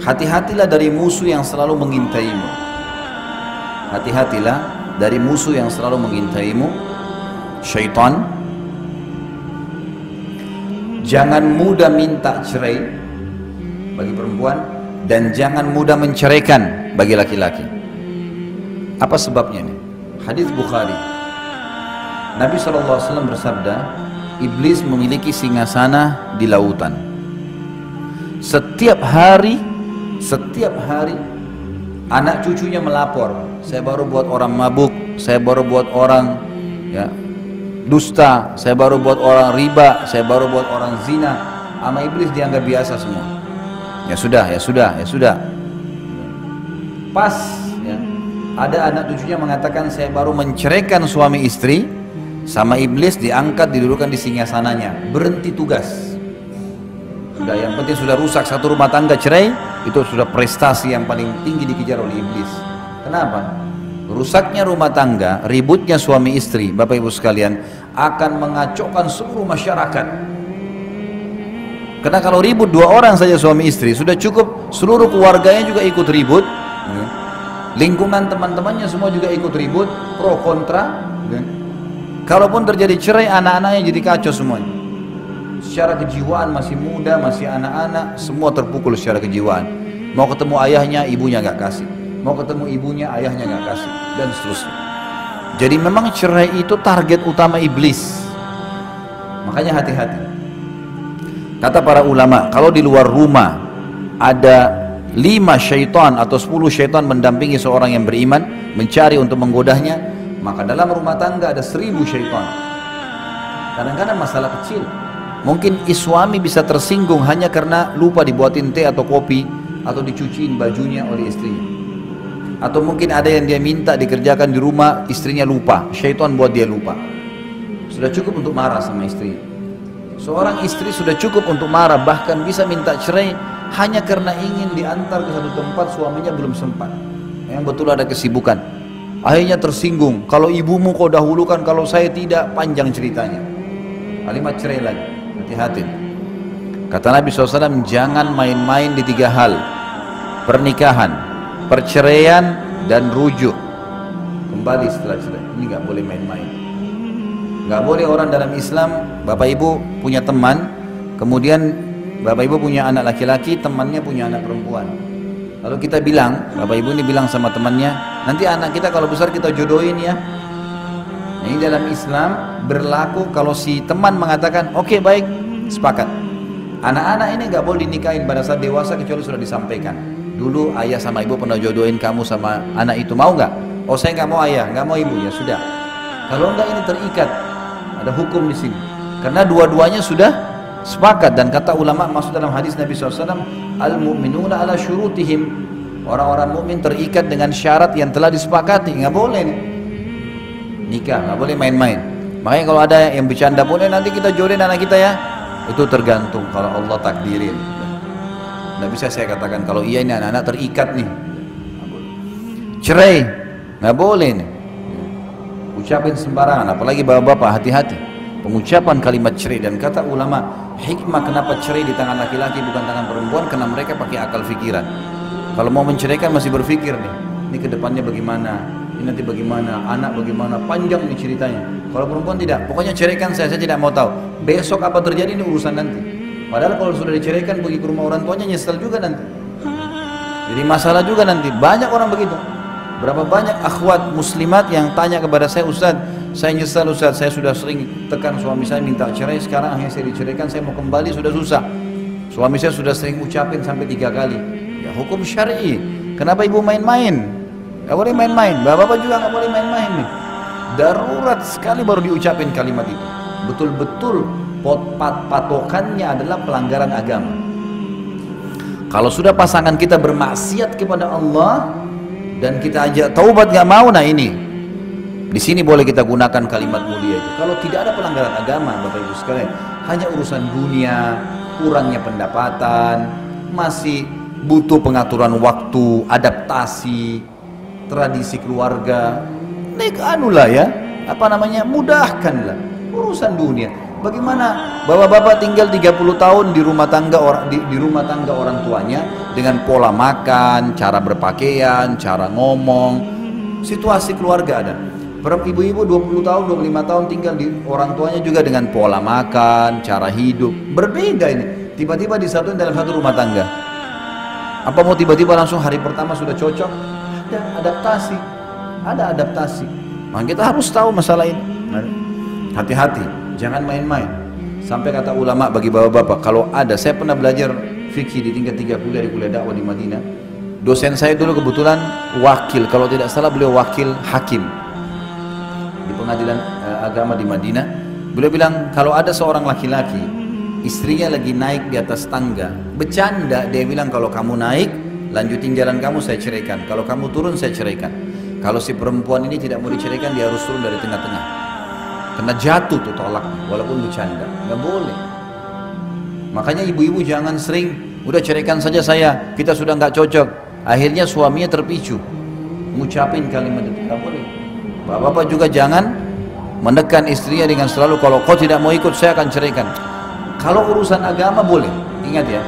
hati-hatilah dari musuh yang selalu mengintaimu. Hati-hatilah dari musuh yang selalu mengintaimu, syaitan. Jangan mudah minta cerai bagi perempuan, dan jangan mudah menceraikan bagi laki-laki. Apa sebabnya nih? Hadis Bukhari. Nabi SAW bersabda, iblis memiliki singgasana di lautan. Setiap hari anak cucunya melapor, saya baru buat orang mabuk, saya baru buat orang dusta, saya baru buat orang riba, saya baru buat orang zina. Sama iblis dianggap biasa semua. Ya sudah. Pas ada anak cucunya mengatakan saya baru menceraikan suami istri, sama iblis diangkat, didudukan di singgasananya, berhenti tugas. Sudah, yang penting sudah rusak satu rumah tangga, cerai, itu sudah prestasi yang paling tinggi dikejar oleh iblis. Kenapa? Rusaknya rumah tangga, ributnya suami istri, Bapak Ibu sekalian, akan mengacaukan seluruh masyarakat. Karena kalau ribut dua orang saja suami istri, sudah cukup seluruh keluarganya juga ikut ribut, lingkungan teman-temannya semua juga ikut ribut, pro kontra. Kalaupun terjadi cerai, anak-anaknya jadi kacau semuanya. Secara kejiwaan masih muda, masih anak-anak, semua terpukul secara kejiwaan. Mau ketemu ayahnya, ibunya nggak kasih. Mau ketemu ibunya, ayahnya nggak kasih, dan seterusnya. Jadi memang cerai itu target utama iblis. Makanya hati-hati. Kata para ulama, kalau di luar rumah ada 5 syaitan atau 10 syaitan mendampingi seorang yang beriman, mencari untuk menggodahnya, maka dalam rumah tangga ada 1000 syaitan. Kadang-kadang masalah kecil, mungkin suami bisa tersinggung hanya karena lupa dibuatin teh atau kopi, atau dicuciin bajunya oleh istrinya, atau mungkin ada yang dia minta dikerjakan di rumah, istrinya lupa, syaitan buat dia lupa. Sudah cukup untuk marah sama istrinya. Seorang istri sudah cukup untuk marah, bahkan bisa minta cerai hanya karena ingin diantar ke satu tempat, suaminya belum sempat, yang betul ada kesibukan. Akhirnya tersinggung, kalau ibumu kau dahulukan, kalau saya tidak, panjang ceritanya. Kalimat cerai lagi. Hati-hati. Kata Nabi SAW, jangan main-main di 3 hal: pernikahan, perceraian, dan rujuk kembali setelah cerai. Ini nggak boleh main-main. Nggak boleh orang dalam Islam, Bapak Ibu punya teman, kemudian Bapak Ibu punya anak laki-laki, temannya punya anak perempuan. Lalu kita bilang, Bapak Ibu ini bilang sama temannya, nanti anak kita kalau besar kita jodohin ya. Ini dalam Islam berlaku kalau si teman mengatakan, oke, baik, sepakat. Anak-anak ini nggak boleh dinikahin pada saat dewasa kecuali sudah disampaikan. Dulu ayah sama ibu pernah jodohin kamu sama anak itu, mau nggak? Oh, saya nggak mau ayah, nggak mau ibu, ya sudah. Kalau enggak ini terikat, ada hukum di sini. Karena dua-duanya sudah sepakat, dan kata ulama masuk dalam hadis Nabi SAW, al-mu'minuna ala syurutihim, orang-orang mukmin terikat dengan syarat yang telah disepakati. Nggak boleh nih nikah, nggak boleh main-main. Makanya kalau ada yang bercanda, boleh nanti kita jodohin anak kita ya, itu tergantung kalau Allah takdirin. Nggak bisa saya katakan kalau iya ini anak-anak terikat nih. Cerai nggak boleh nih, ucapin sembarangan, apalagi bapak-bapak, hati-hati pengucapan kalimat cerai. Dan kata ulama, hikmah kenapa cerai di tangan laki-laki bukan tangan perempuan, karena mereka pakai akal pikiran. Kalau mau menceraikan masih berpikir nih, ini kedepannya bagaimana, ini nanti bagaimana, anak bagaimana, panjang ini ceritanya. Kalau perempuan tidak, pokoknya ceraikan saya tidak mau tahu, besok apa terjadi ini urusan nanti. Padahal kalau sudah diceraikan, pergi ke rumah orang tuanya, nyesel juga nanti, jadi masalah juga nanti. Banyak orang begitu. Berapa banyak akhwat muslimat yang tanya kepada saya, Ustaz, saya nyesal Ustaz, saya sudah sering tekan suami saya minta cerai, sekarang akhirnya saya diceraikan, saya mau kembali sudah susah. Suami saya sudah sering ucapin sampai 3 kali. Ya hukum syar'i. Kenapa ibu main-main? Gak boleh main-main. Bapak-bapak juga gak boleh main-main nih. Darurat sekali baru diucapin kalimat itu. Betul-betul patokannya adalah pelanggaran agama. Kalau sudah pasangan kita bermaksiat kepada Allah dan kita ajak taubat nggak mau, nah ini di sini boleh kita gunakan kalimat mulia itu. Kalau tidak ada pelanggaran agama, Bapak Ibu sekalian, hanya urusan dunia, kurangnya pendapatan, masih butuh pengaturan waktu, adaptasi, tradisi keluarga, anulah ya, mudahkanlah urusan dunia. Bagaimana bapak-bapak tinggal 30 tahun di rumah tangga di rumah tangga orang tuanya dengan pola makan, cara berpakaian, cara ngomong, situasi keluarga ada. Ibu-ibu 20 tahun, 25 tahun tinggal di orang tuanya juga dengan pola makan, cara hidup. Berbeda ini. Tiba-tiba disatuin dalam satu rumah tangga. Apa mau tiba-tiba langsung hari pertama sudah cocok? Ada adaptasi. Ada adaptasi. Maka kita harus tahu masalah ini. Hati-hati, jangan main-main. Sampai kata ulama bagi bapak-bapak, kalau ada, saya pernah belajar fikih di tingkat 3 kuliah di kuliah dakwah di Madinah. Dosen saya dulu kebetulan wakil, kalau tidak salah beliau wakil hakim di pengadilan agama di Madinah. Beliau bilang kalau ada seorang laki-laki istrinya lagi naik di atas tangga bercanda, dia bilang kalau kamu naik lanjutin jalan kamu, saya ceraikan. Kalau kamu turun, saya ceraikan. Kalau si perempuan ini tidak mau diceraikan, dia harus turun dari tengah-tengah, kena jatuh tuh tolak walaupun bercanda, nggak boleh. Makanya ibu-ibu jangan sering udah ceraikan saja saya, kita sudah nggak cocok, akhirnya suaminya terpicu ngucapin kalimat itu, nggak boleh. Bapak-bapak juga jangan menekan istrinya dengan selalu kalau kau tidak mau ikut saya akan ceraikan. Kalau urusan agama boleh, ingat ya,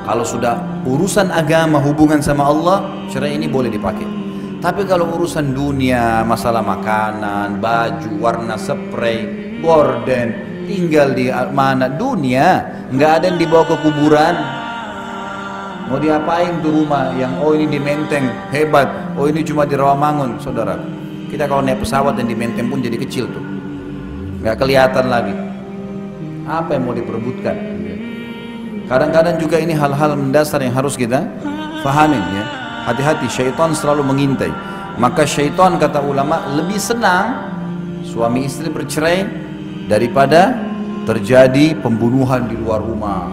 kalau sudah urusan agama hubungan sama Allah, cerai ini boleh dipakai. Tapi kalau urusan dunia, masalah makanan, baju, warna spray, gorden, tinggal di mana dunia, nggak ada yang dibawa ke kuburan. Mau diapain tuh rumah yang oh ini di Menteng hebat, oh ini cuma di Rawamangun, saudara. Kita kalau naik pesawat yang di Menteng pun jadi kecil tuh, nggak kelihatan lagi. Apa yang mau diperebutkan? Kadang-kadang juga ini hal-hal mendasar yang harus kita fahamin ya. Hati-hati, syaitan selalu mengintai. Maka syaitan kata ulama lebih senang suami istri bercerai daripada terjadi pembunuhan di luar rumah,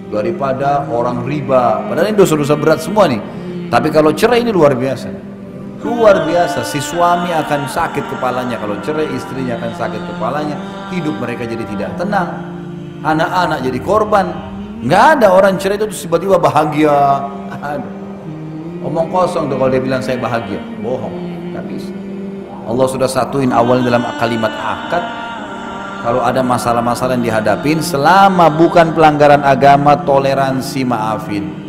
daripada orang riba. Padahal ini dosa-dosa berat semua nih. Tapi kalau cerai ini luar biasa. Luar biasa, si suami akan sakit kepalanya kalau cerai, istrinya akan sakit kepalanya, hidup mereka jadi tidak tenang, anak-anak jadi korban. Nggak ada orang cerai itu tiba-tiba bahagia. Omong kosong tuh kalau dia bilang saya bahagia, bohong, nggak bisa. Allah sudah satuin awalnya dalam kalimat akad. Kalau ada masalah-masalah yang dihadapin, selama bukan pelanggaran agama, toleransi, maafin.